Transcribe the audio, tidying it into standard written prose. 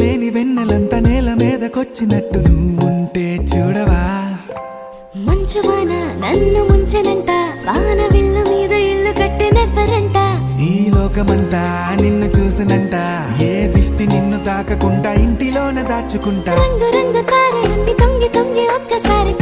లేని వెన్నెలంతా నేల మీదకొచ్చినట్టు నువ్వుంటే చూడవా. మంచువాన నన్ను ముంచెనంట, వాన విల్లు మీద ఇల్లు కట్టినెవ్వరంట. ఈ లోకమంతా నిన్ను చూసినంట, ఏ దిష్టి నిన్ను తాకకుండా ఇంటిలోనే దాచుకుంటా. రంగు రంగు తారలన్నీ తొంగి తొంగి ఒక్కసారి